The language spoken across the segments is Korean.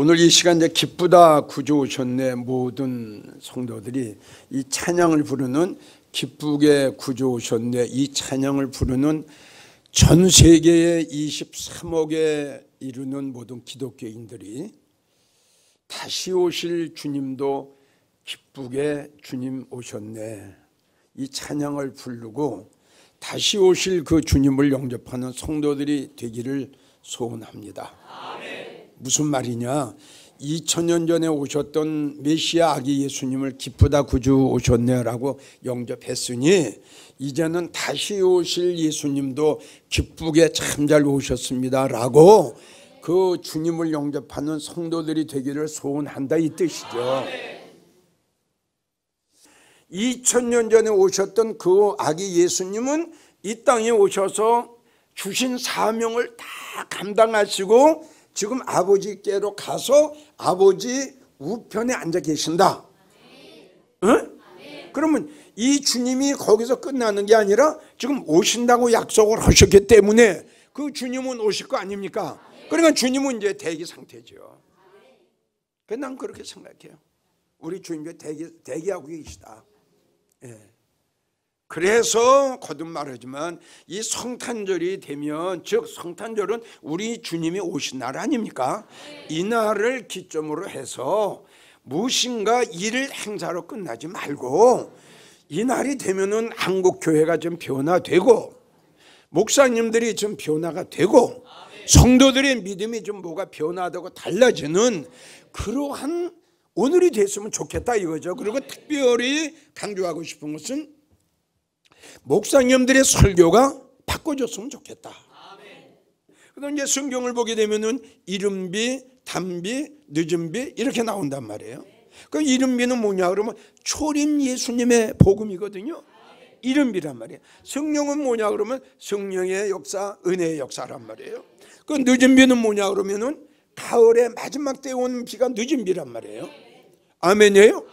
오늘 이 시간 이제 기쁘다 구주 오셨네 모든 성도들이 이 찬양을 부르는 기쁘게 구주 오셨네 이 찬양을 부르는 전 세계의 23억에 이르는 모든 기독교인들이 다시 오실 주님도 기쁘게 주님 오셨네 이 찬양을 부르고 다시 오실 그 주님을 영접하는 성도들이 되기를 소원합니다. 아멘. 무슨 말이냐? 2000년 전에 오셨던 메시아 아기 예수님을 기쁘다 구주 오셨네라고 영접했으니 이제는 다시 오실 예수님도 기쁘게 참 잘 오셨습니다라고 그 주님을 영접하는 성도들이 되기를 소원한다 이 뜻이죠. 2000년 전에 오셨던 그 아기 예수님은 이 땅에 오셔서 주신 사명을 다 감당하시고 지금 아버지께로 가서 아버지 우편에 앉아 계신다. 응? 그러면 이 주님이 거기서 끝나는 게 아니라 지금 오신다고 약속을 하셨기 때문에 그 주님은 오실 거 아닙니까? 그러니까 주님은 이제 대기 상태죠. 난 그렇게 생각해요. 우리 주님이 대기하고 계시다. 예. 그래서 거듭 말하지만 이 성탄절이 되면 즉 성탄절은 우리 주님이 오신 날 아닙니까? 이 날을 기점으로 해서 무엇인가 일을 행사로 끝나지 말고 이 날이 되면은 한국 교회가 좀 변화되고 목사님들이 좀 변화가 되고 성도들의 믿음이 좀 뭐가 변화되고 달라지는 그러한 오늘이 됐으면 좋겠다 이거죠. 그리고 특별히 강조하고 싶은 것은 목사님들의 설교가 바꿔줬으면 좋겠다. 그다음 이제 성경을 보게 되면은 이른비, 단비, 늦은비 이렇게 나온단 말이에요. 그 이른비는 뭐냐 그러면 초림 예수님의 복음이거든요. 이른비란 말이에요. 성령은 뭐냐 그러면 성령의 역사, 은혜의 역사란 말이에요. 그 늦은비는 뭐냐 그러면은 가을의 마지막 때에 온 비가 늦은비란 말이에요. 아멘이에요?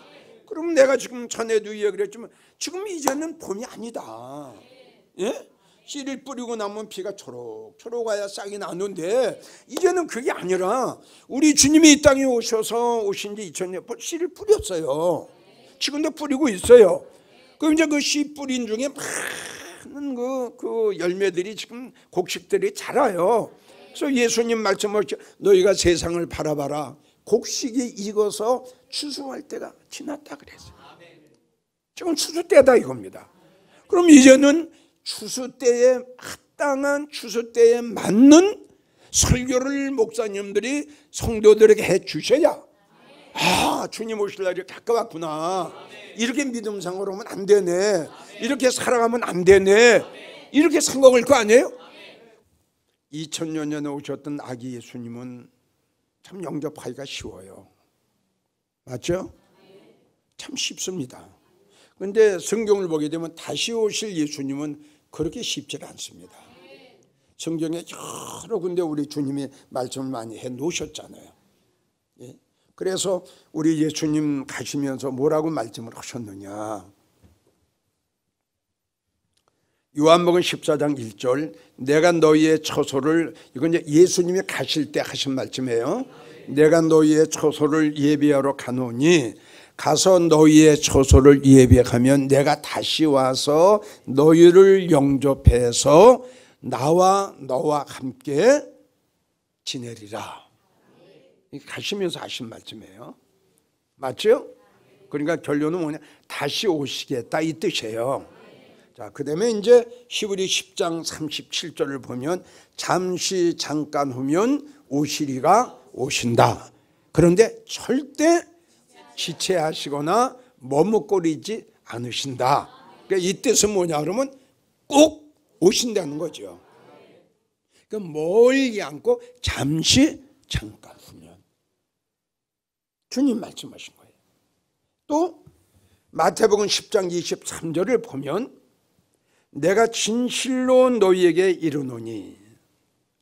그럼 내가 지금 전에도 이야기를 했지만 지금 이제는 봄이 아니다. 예? 씨를 뿌리고 나면 비가 초록초록 와야 싹이 나는데 이제는 그게 아니라 우리 주님이 이 땅에 오신 지 2000년 씨를 뿌렸어요. 지금도 뿌리고 있어요. 그럼 이제 그 씨 뿌린 중에 많은 그 열매들이 지금 곡식들이 자라요. 그래서 예수님 말씀을 너희가 세상을 바라봐라. 곡식이 익어서 추수할 때가 지났다 그랬어요. 지금 추수 때다 이겁니다. 그럼 이제는 추수 때에 합당한 추수 때에 맞는 설교를 목사님들이 성도들에게 해 주셔야 아 주님 오실 날이 가까웠구나. 이렇게 믿음상으로 하면 안 되네. 이렇게 살아가면 안 되네. 이렇게 생각할 거 아니에요? 2000년 전에 오셨던 아기 예수님은 참 영접하기가 쉬워요. 맞죠? 참 쉽습니다. 그런데 성경을 보게 되면 다시 오실 예수님은 그렇게 쉽지 않습니다. 성경에 여러 군데 우리 주님이 말씀을 많이 해 놓으셨잖아요. 예? 그래서 우리 예수님 가시면서 뭐라고 말씀을 하셨느냐. 요한복음 14장 1절 내가 너희의 처소를 이건 이제 예수님이 가실 때 하신 말씀이에요. 내가 너희의 처소를 예비하러 가노니 가서 너희의 처소를 예비하면 내가 다시 와서 너희를 영접해서 나와 너와 함께 지내리라. 가시면서 하신 말씀이에요. 맞죠? 그러니까 결론은 뭐냐? 다시 오시겠다 이 뜻이에요. 자, 그 다음에 이제 히브리 10장 37절을 보면 잠시 잠깐 후면 오시리가 오신다. 그런데 절대 지체하시거나 머뭇거리지 않으신다. 그러니까 이 뜻은 뭐냐 그러면 꼭 오신다는 거죠. 그러니까 멀지 않고 잠시 잠깐 후면 주님 말씀하신 거예요. 또 마태복음 10장 23절을 보면 내가 진실로 너희에게 이르노니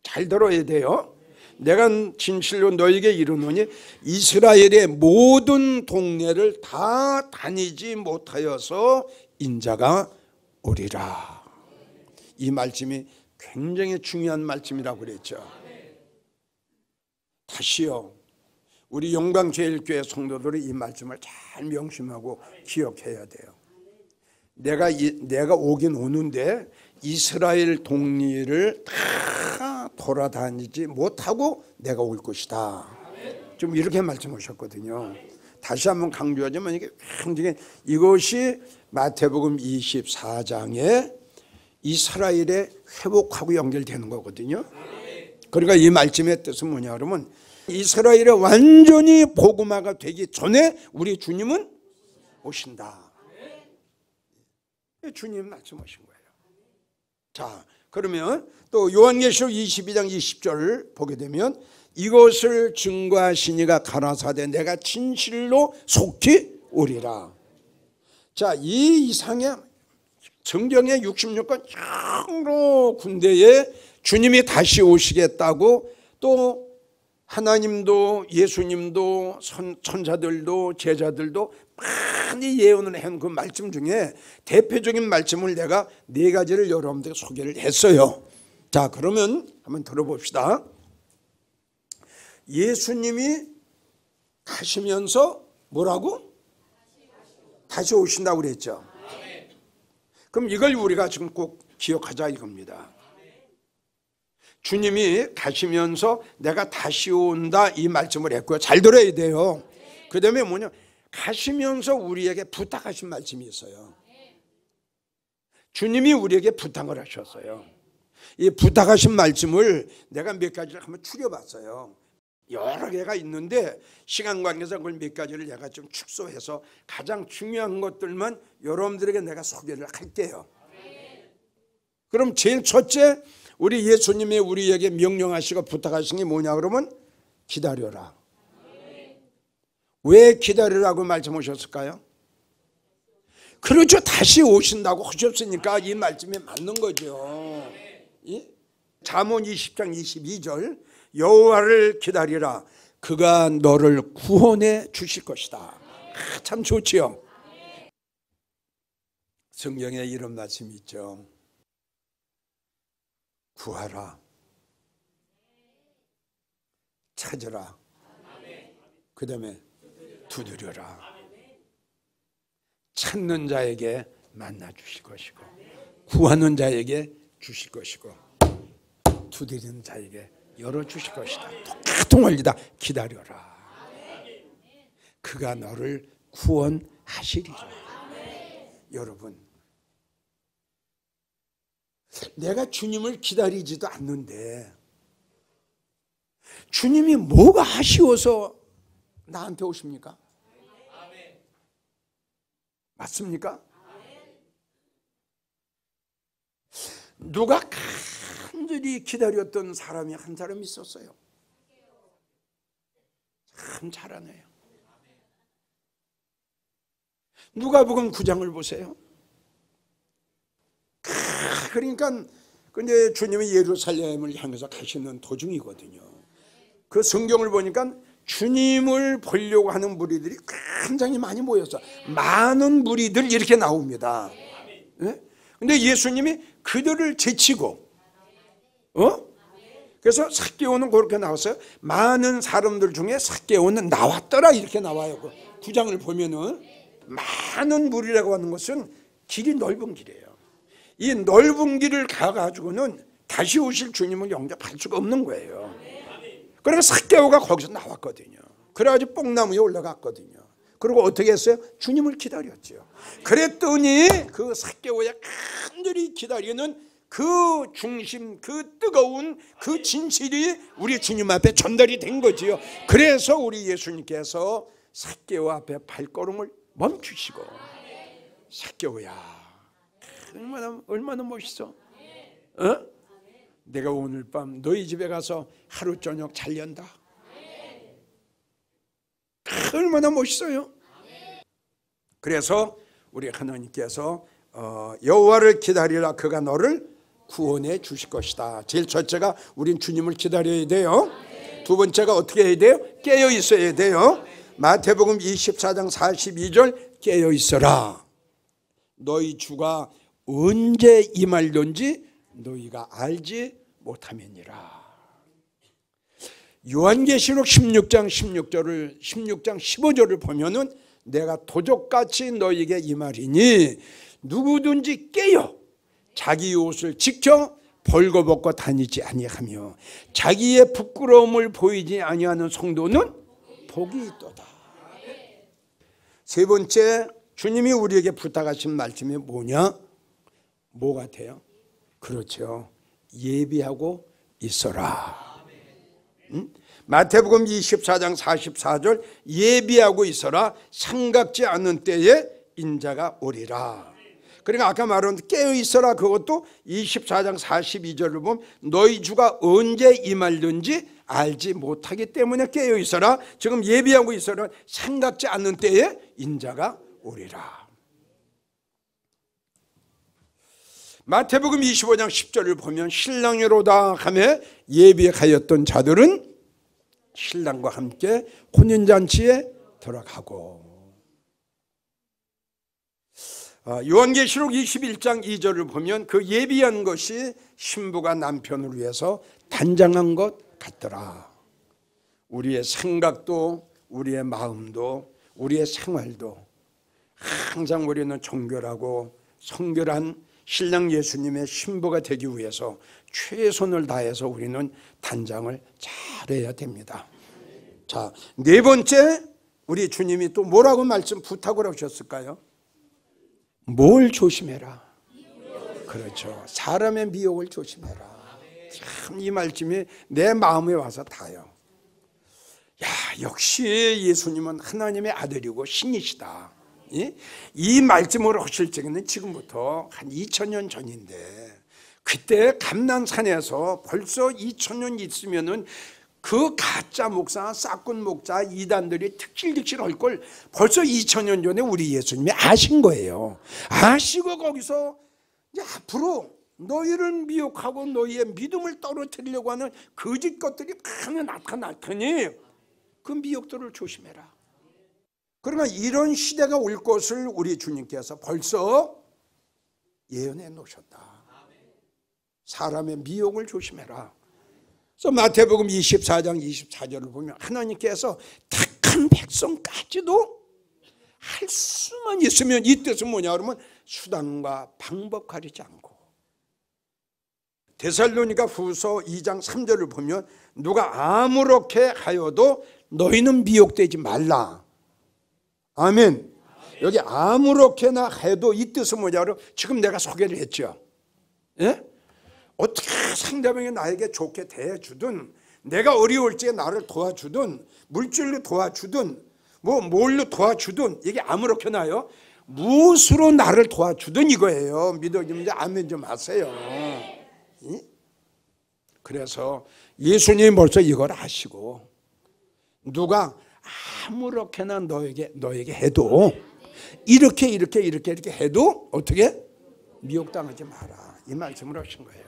잘 들어야 돼요. 내가 진실로 너희에게 이르노니 이스라엘의 모든 동네를 다 다니지 못하여서 인자가 오리라. 이 말씀이 굉장히 중요한 말씀이라고 그랬죠. 다시요. 우리 영광제일교회 성도들이 이 말씀을 잘 명심하고 기억해야 돼요. 내가 오긴 오는데 이스라엘 동리를 다 돌아다니지 못하고 내가 올 것이다. 좀 이렇게 말씀하셨거든요. 다시 한번 강조하자면 이게 굉장히 이것이 마태복음 24장에 이스라엘의 회복하고 연결되는 거거든요. 그러니까 이 말씀의 뜻은 뭐냐 그러면 이스라엘이 완전히 복음화가 되기 전에 우리 주님은 오신다. 주님 말씀하신 거예요. 자, 그러면 또 요한계시록 22장 20절을 보게 되면 이것을 증거하시니가 가라사대 내가 진실로 속히 오리라. 자, 이 이상의 성경의 66권 여러 군데에 주님이 다시 오시겠다고 또 하나님도 예수님도 천사들도 제자들도 많이 예언을 한 그 말씀 중에 대표적인 말씀을 내가 4가지를 여러분들에게 소개를 했어요. 자, 그러면 한번 들어봅시다. 예수님이 가시면서 뭐라고? 다시 오신다고 그랬죠. 그럼 이걸 우리가 지금 꼭 기억하자 이겁니다. 주님이 가시면서 내가 다시 온다 이 말씀을 했고요. 잘 들어야 돼요. 그 다음에 뭐냐, 가시면서 우리에게 부탁하신 말씀이 있어요. 주님이 우리에게 부탁을 하셨어요. 이 부탁하신 말씀을 내가 몇 가지를 한번 추려봤어요. 여러 개가 있는데 시간 관계상 그걸 몇 가지를 내가 좀 축소해서 가장 중요한 것들만 여러분들에게 내가 소개를 할게요. 그럼 제일 첫째, 우리 예수님이 우리에게 명령하시고 부탁하신 게 뭐냐 그러면 기다려라. 왜 기다리라고 말씀하셨을까요? 그렇죠. 다시 오신다고 하셨으니까 이 말씀이 맞는 거죠. 잠언 20장 22절 여호와를 기다리라. 그가 너를 구원해 주실 것이다. 참 좋지요. 성경에 이런 말씀이 있죠. 구하라, 찾으라, 그 다음에 두드려라. 찾는 자에게 만나 주실 것이고 구하는 자에게 주실 것이고 두드리는 자에게 열어주실 것이다. 똑같은 원리다. 기다려라. 그가 너를 구원하시리라. 여러분, 내가 주님을 기다리지도 않는데 주님이 뭐가 아쉬워서 나한테 오십니까? 맞습니까? 누가 간절히 기다렸던 사람이 한 사람 있었어요. 참 잘하네요. 누가복음 9장을 보세요. 그러니까 근데 주님이 예루살렘을 향해서 가시는 도중이거든요. 그 성경을 보니까 주님을 보려고 하는 무리들이 굉장히 많이 모였어. 많은 무리들 이렇게 나옵니다. 근데 예수님이 그들을 제치고 그래서 삭개오는 그렇게 나왔어요. 많은 사람들 중에 삭개오는 나왔더라 이렇게 나와요. 그 9장을 보면은 많은 무리라고 하는 것은 길이 넓은 길이에요. 이 넓은 길을 가가지고는 다시 오실 주님을 영접할 수가 없는 거예요. 그래서 삭개오가 거기서 나왔거든요. 그래가지고 뽕나무에 올라갔거든요. 그리고 어떻게 했어요? 주님을 기다렸죠. 그랬더니 그 삭개오에 간절히 기다리는 그 중심, 그 뜨거운 그 진실이 우리 주님 앞에 전달이 된 거지요. 그래서 우리 예수님께서 삭개오 앞에 발걸음을 멈추시고, 삭개오야 얼마나 멋있어. 내가 오늘 밤 너희 집에 가서 하루 저녁 잘련다. 얼마나 멋있어요. 그래서 우리 하나님께서 여호와를 기다리라. 그가 너를 구원해 주실 것이다. 제일 첫째가 우린 주님을 기다려야 돼요. 두 번째가 어떻게 해야 돼요? 깨어 있어야 돼요. 마태복음 24장 42절 깨어 있어라. 너희 주가 언제 임할런지 너희가 알지 못함이니라. 요한계시록 16장 15절을 보면은 내가 도적같이 너희에게 이 말이니 누구든지 깨어 자기 옷을 지켜 벌거벗고 다니지 아니하며 자기의 부끄러움을 보이지 아니하는 성도는 복이 있도다. 세 번째, 주님이 우리에게 부탁하신 말씀이 뭐냐? 뭐 같아요? 그렇죠. 예비하고 있어라. 마태복음 24장 44절 예비하고 있어라. 상각지 않은 때에 인자가 오리라. 그러니까 아까 말한 깨어 있어라, 그것도 24장 42절을 보면 너희 주가 언제 임할는지 알지 못하기 때문에 깨어 있어라. 지금 예비하고 있어라. 상각지 않는 때에 인자가 오리라. 마태복음 25장 10절을 보면 신랑이로다 하며 예비하였던 자들은 신랑과 함께 혼인잔치에 들어가고. 요한계시록 21장 2절을 보면 그 예비한 것이 신부가 남편을 위해서 단장한 것 같더라. 우리의 생각도 우리의 마음도 우리의 생활도 항상 우리는 정결하고 성결한 신랑 예수님의 신부가 되기 위해서 최선을 다해서 우리는 단장을 잘해야 됩니다. 자, 네 번째, 우리 주님이 또 뭐라고 부탁을 하셨을까요? 뭘 조심해라. 그렇죠. 사람의 미혹을 조심해라. 참 이 말씀이 내 마음에 와서 닿아요. 야, 역시 예수님은 하나님의 아들이고 신이시다. 이 말씀을 하실 적에는 지금부터 한 2000년 전인데, 그때 감난산에서 벌써 2000년 있으면은 그 가짜 목사, 싹군 목자, 이단들이 특질특질 할 걸 벌써 2000년 전에 우리 예수님이 아신 거예요. 아시고 거기서 이제 앞으로 너희를 미혹하고 너희의 믿음을 떨어뜨리려고 하는 거짓 것들이 많이 나타날 테니 그 미혹들을 조심해라. 그러나 이런 시대가 올 것을 우리 주님께서 벌써 예언해 놓으셨다. 사람의 미혹을 조심해라. 그래서 마태복음 24장 24절을 보면 하나님께서 택한 백성까지도 할 수만 있으면, 이 뜻은 뭐냐 그러면 수단과 방법 가리지 않고. 데살로니가 후서 2장 3절을 보면 누가 아무렇게 하여도 너희는 미혹되지 말라. 아멘. 여기 아무렇게나 해도 이 뜻은 뭐냐면 지금 내가 소개를 했죠. 예? 어떻게 상대방이 나에게 좋게 대해주든, 내가 어려울 적에 나를 도와주든, 물질로 도와주든, 뭘로 도와주든, 이게 아무렇게나요. 무엇으로 나를 도와주든 이거예요. 믿어지면 아멘 좀 하세요. 그래서 예수님이 벌써 이걸 아시고, 누가 아무렇게나 너에게 해도 이렇게 해도 어떻게 미혹당하지 마라, 이 말씀을 하신 거예요.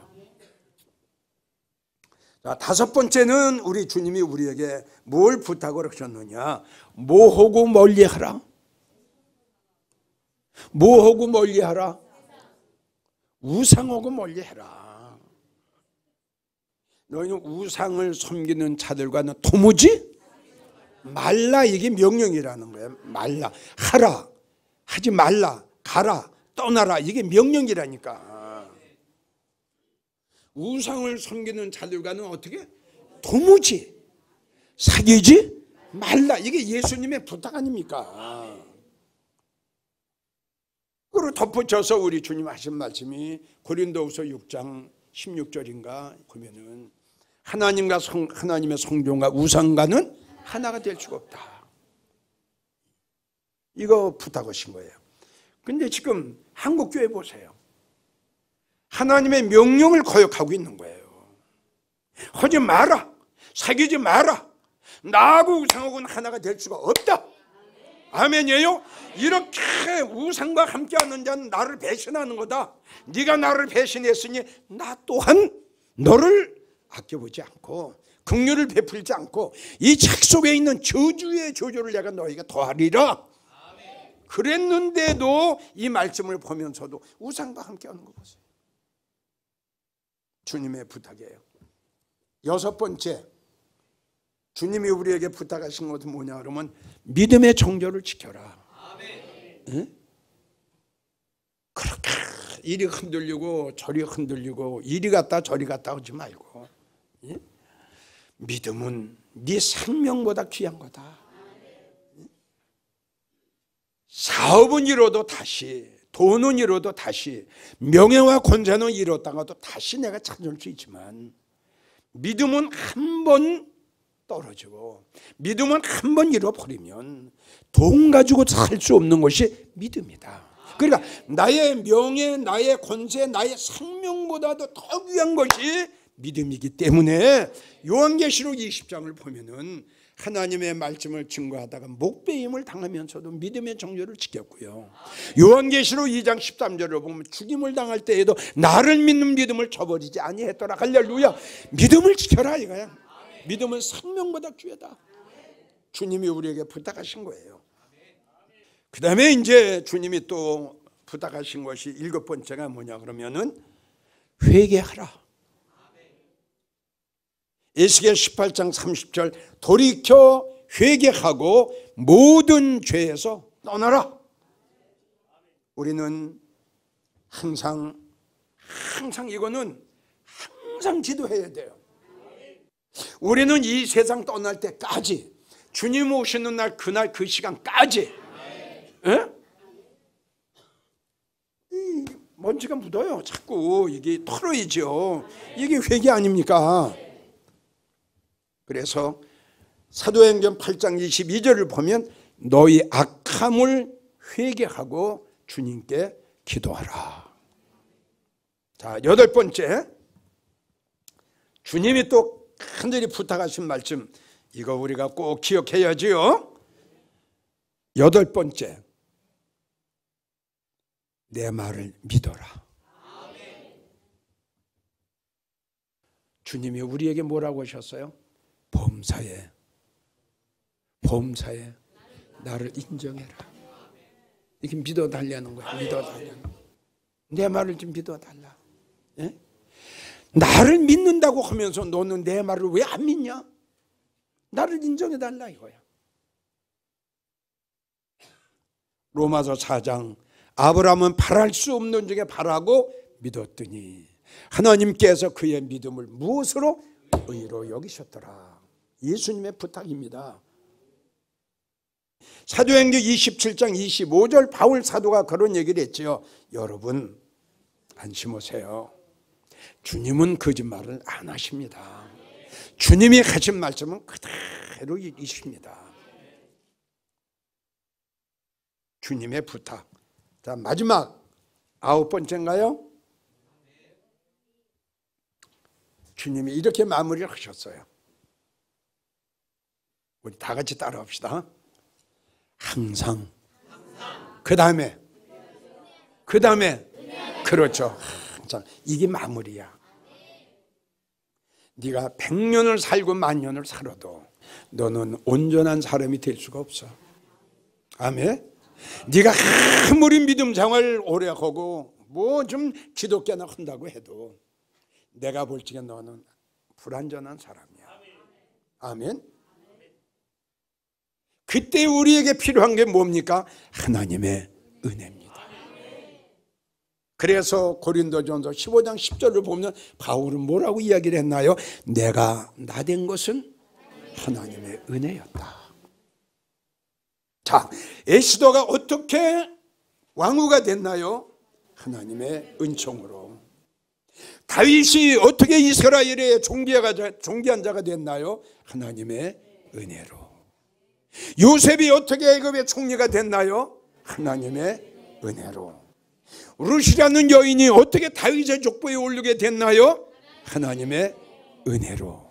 자, 다섯 번째는 우리 주님이 우리에게 뭘 부탁을 하셨느냐? 뭐하고 멀리하라. 뭐하고 멀리하라? 우상하고 멀리해라. 너희는 우상을 섬기는 자들과는 도무지 말라. 이게 명령이라는 거예요. 말라, 하라, 하지 말라, 가라, 떠나라. 이게 명령이라니까. 우상을 섬기는 자들과는 어떻게? 도무지 사귀지 말라. 이게 예수님의 부탁 아닙니까? 그리고 덧붙여서 우리 주님 하신 말씀이 고린도후서 6장 16절인가 보면은 하나님의 성종과 우상과는 하나가 될 수가 없다. 이거 부탁하신 거예요. 근데 지금 한국교회 보세요. 하나님의 명령을 거역하고 있는 거예요. 하지 마라, 사귀지 마라, 나하고 우상하고는 하나가 될 수가 없다. 아멘이에요? 이렇게 우상과 함께하는 자는 나를 배신하는 거다. 네가 나를 배신했으니 나 또한 너를 아껴보지 않고 긍휼을 베풀지 않고 이 책 속에 있는 저주의 저주를 내가 너희가 더하리라. 그랬는데도 이 말씀을 보면서도 우상과 함께하는 거 보세요. 주님의 부탁이에요. 여섯 번째, 주님이 우리에게 부탁하신 것은 뭐냐 그러면 믿음의 정절을 지켜라. 응? 그렇게 이리 흔들리고 저리 흔들리고 이리 갔다 저리 갔다 하지 말고, 응? 믿음은 네 생명보다 귀한 거다. 사업은 이뤄도 다시, 돈은 이뤄도 다시, 명예와 권세는 이뤘다가도 다시 내가 찾을 수 있지만 믿음은 한 번 떨어지고 믿음은 한 번 잃어버리면 돈 가지고 살 수 없는 것이 믿음이다. 그러니까 나의 명예, 나의 권세, 나의 생명보다도 더 귀한 것이 믿음이기 때문에 요한계시록 20장을 보면은 하나님의 말씀을 증거하다가 목배임을 당하면서도 믿음의 정절을 지켰고요. 요한계시록 2장 13절을 보면 죽임을 당할 때에도 나를 믿는 믿음을 저버리지 아니했더라. 할렐루야. 믿음을 지켜라 이거야. 믿음은 생명보다 귀하다. 주님이 우리에게 부탁하신 거예요. 그 다음에 이제 주님이 또 부탁하신 것이 7번째가 뭐냐 그러면은 회개하라. 에스겔 18장 30절 돌이켜 회개하고 모든 죄에서 떠나라. 우리는 항상 이거는 항상 기도해야 돼요. 우리는 이 세상 떠날 때까지, 주님 오시는 날 그날 그 시간까지, 에? 이 먼지가 묻어요. 자꾸 이게 털어이죠. 이게 회개 아닙니까? 그래서 사도행전 8장 22절을 보면 너희 악함을 회개하고 주님께 기도하라. 자, 8번째, 주님이 또 간절히 부탁하신 말씀, 이거 우리가 꼭 기억해야지요. 8번째, 내 말을 믿어라. 주님이 우리에게 뭐라고 하셨어요? 범사에 나를 인정해라. 이렇게 믿어달라는 거야. 믿어달라는 거야. 내 말을 좀 믿어달라. 예? 나를 믿는다고 하면서 너는 내 말을 왜 안 믿냐? 나를 인정해달라 이거야. 로마서 4장 아브라함은 바랄 수 없는 중에 바라고 믿었더니 하나님께서 그의 믿음을 무엇으로? 의로 여기셨더라. 예수님의 부탁입니다. 사도행전 27장 25절 바울 사도가 그런 얘기를 했죠. 여러분 안심하세요. 주님은 거짓말을 안 하십니다. 주님이 하신 말씀은 그대로 이십니다. 주님의 부탁. 자, 마지막 9번째인가요? 주님이 이렇게 마무리를 하셨어요. 우리 다 같이 따라합시다. 항상. 그 다음에 그렇죠. 항상. 이게 마무리야. 네가 100년을 살고 10,000년을 살아도 너는 온전한 사람이 될 수가 없어. 아멘. 네가 아무리 믿음 생활 오래 하고 뭐 좀 기독교나 한다고 해도 내가 볼 적에 너는 불완전한 사람이야. 아멘. 그때 우리에게 필요한 게 뭡니까? 하나님의 은혜입니다. 그래서 고린도전서 15장 10절을 보면 바울은 뭐라고 이야기를 했나요? 내가 나된 것은 하나님의 은혜였다. 자, 에스더가 어떻게 왕후가 됐나요? 하나님의 은총으로. 다윗이 어떻게 이스라엘의 종기한 자가 됐나요? 하나님의 은혜로. 요셉이 어떻게 애굽의 총리가 됐나요? 하나님의 은혜로. 룻이라는 여인이 어떻게 다윗의 족보에 오르게 됐나요? 하나님의 은혜로.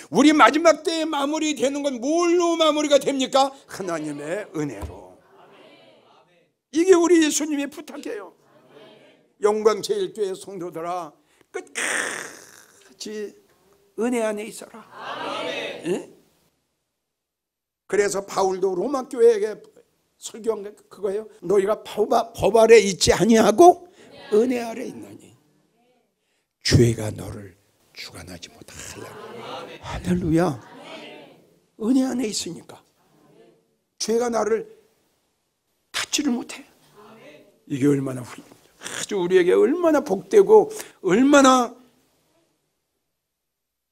우리 마지막 때에 마무리되는 건 뭘로 마무리가 됩니까? 하나님의 은혜로. 이게 우리 예수님의 부탁이에요. 영광제일교회 성도들아, 끝까지 은혜 안에 있어라. 예? 그래서 바울도 로마 교회에게 설교한 게 그거예요. 너희가 법 아래 있지 아니하고 은혜 아래 있나니 죄가 너를 주관하지 못하라. 할렐루야. 은혜 안에 있으니까 죄가 나를 닫지를 못해. 이게 얼마나 아주 우리에게 얼마나 복되고 얼마나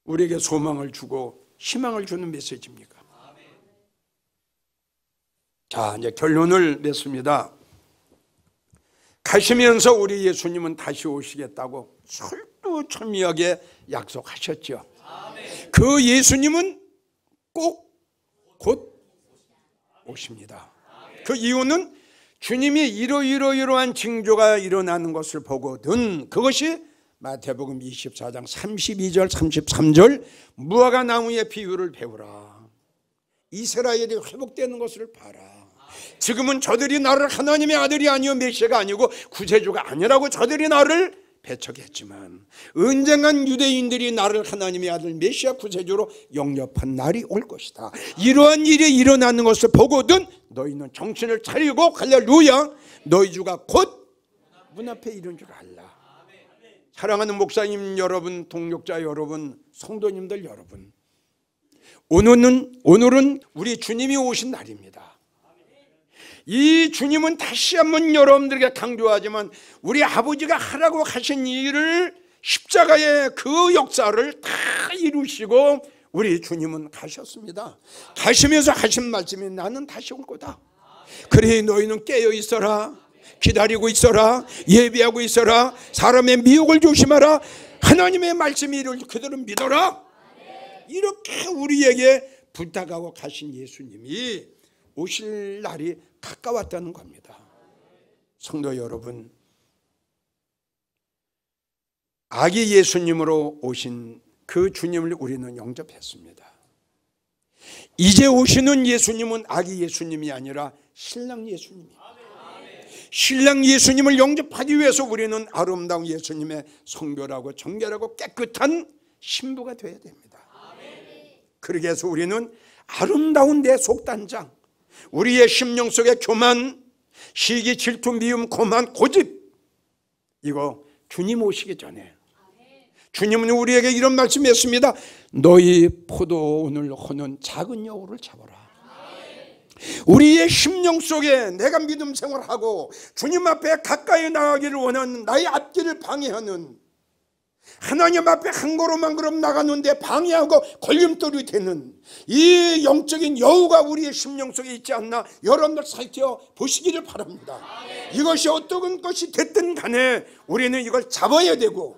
우리에게 소망을 주고 희망을 주는 메시지입니까? 자, 이제 결론을 맺습니다. 가시면서 우리 예수님은 다시 오시겠다고 철두철미하게 약속하셨죠. 그 예수님은 꼭 곧 오십니다. 그 이유는 주님이 이러한 징조가 일어나는 것을 보거든 그것이 마태복음 24장 32절 33절 무화과 나무의 비유를 배우라. 이스라엘이 회복되는 것을 봐라. 지금은 저들이 나를 하나님의 아들이 아니요 메시아가 아니고 구세주가 아니라고 저들이 나를 배척했지만 언젠간 유대인들이 나를 하나님의 아들 메시아 구세주로 영접한 날이 올 것이다. 이러한 일이 일어나는 것을 보거든 너희는 정신을 차리고 할렐루야 너희 주가 곧 문 앞에 이른 줄 알라. 사랑하는 목사님 여러분, 동역자 여러분, 성도님들 여러분, 오늘은 우리 주님이 오신 날입니다. 이 주님은 다시 한번 여러분들에게 강조하지만 우리 아버지가 하라고 하신 일을 십자가의 그 역사를 다 이루시고 우리 주님은 가셨습니다. 가시면서 하신 말씀이 나는 다시 올 거다. 그래 너희는 깨어 있어라. 기다리고 있어라. 예비하고 있어라. 사람의 미혹을 조심하라. 하나님의 말씀이 이룰 그대로 믿어라. 이렇게 우리에게 부탁하고 가신 예수님이 오실 날이 가까웠다는 겁니다. 성도 여러분, 아기 예수님으로 오신 그 주님을 우리는 영접했습니다. 이제 오시는 예수님은 아기 예수님이 아니라 신랑 예수님입니다. 신랑 예수님을 영접하기 위해서 우리는 아름다운 예수님의 성결하고 정결하고 깨끗한 신부가 되어야 됩니다. 그러기 위해서 우리는 아름다운 내 속단장, 우리의 심령 속의 교만, 시기, 질투, 미움, 고만, 고집, 이거 주님 오시기 전에 주님은 우리에게 이런 말씀했습니다. 너희 포도원을 허는 작은 여우를 잡아라. 우리의 심령 속에 내가 믿음 생활하고 주님 앞에 가까이 나가기를 원하는 나의 앞길을 방해하는, 하나님 앞에 한 걸음 한 걸음 나가는데 방해하고 걸림돌이 되는 이 영적인 여우가 우리의 심령 속에 있지 않나 여러분들 살펴 보시기를 바랍니다. 이것이 어떤 것이 됐든 간에 우리는 이걸 잡아야 되고,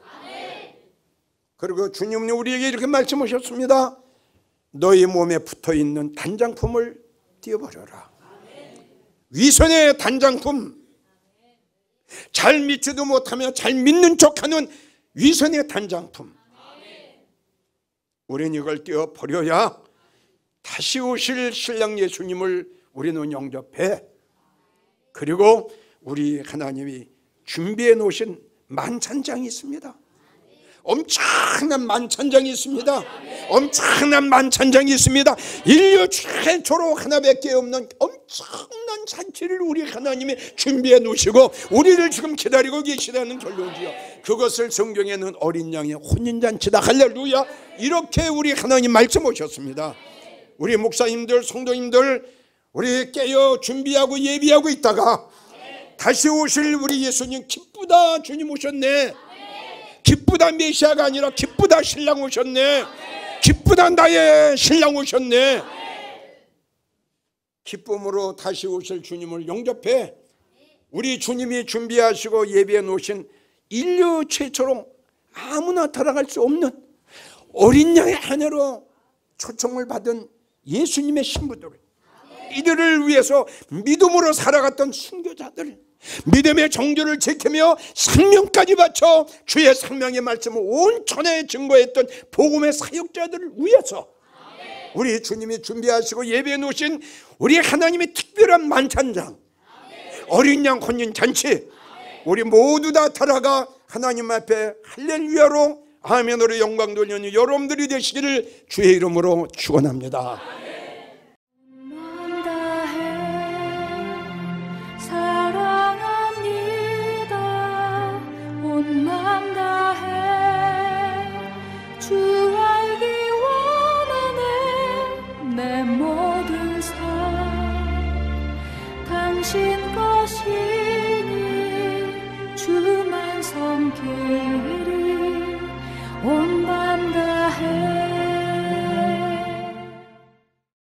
그리고 주님은 우리에게 이렇게 말씀하셨습니다. 너희 몸에 붙어있는 단장품을 띄워버려라. 위선의 단장품, 잘 믿지도 못하며 잘 믿는 척하는 위선의 단장품, 우리는 이걸 띄워버려야 다시 오실 신랑 예수님을 우리는 영접해. 그리고 우리 하나님이 준비해 놓으신 만찬장이 있습니다. 엄청난 만찬장이 있습니다. 엄청난 만찬장이 있습니다. 인류 최초로 하나밖에 없는 엄청난 잔치를 우리 하나님이 준비해 놓으시고 우리를 지금 기다리고 계시다는 결론이요. 그것을 성경에는 어린 양의 혼인잔치다. 할렐루야. 이렇게 우리 하나님 말씀하셨습니다. 우리 목사님들, 성도님들, 우리 깨어 준비하고 예비하고 있다가 다시 오실 우리 예수님, 기쁘다 주님 오셨네, 기쁘다 메시아가 아니라 기쁘다 신랑 오셨네, 기쁘다 나의 신랑 오셨네. 기쁨으로 다시 오실 주님을 영접해. 우리 주님이 준비하시고 예비해 놓으신 인류 최초로 아무나 들어갈 수 없는 어린 양의 아내로 초청을 받은 예수님의 신부들, 이들을 위해서 믿음으로 살아갔던 순교자들, 믿음의 정죄를 지키며 생명까지 바쳐 주의 생명의 말씀을 온 천하에 증거했던 복음의 사역자들을 위해서 우리 주님이 준비하시고 예배해 놓으신 우리 하나님의 특별한 만찬장, 어린 양 혼인잔치, 우리 모두 다 살아가 하나님 앞에 할렐루야로 아멘으로 영광 돌리는 여러분들이 되시기를 주의 이름으로 축원합니다. 주 알기 원하네 내 하시니 주만 섬기리 온 밤 다해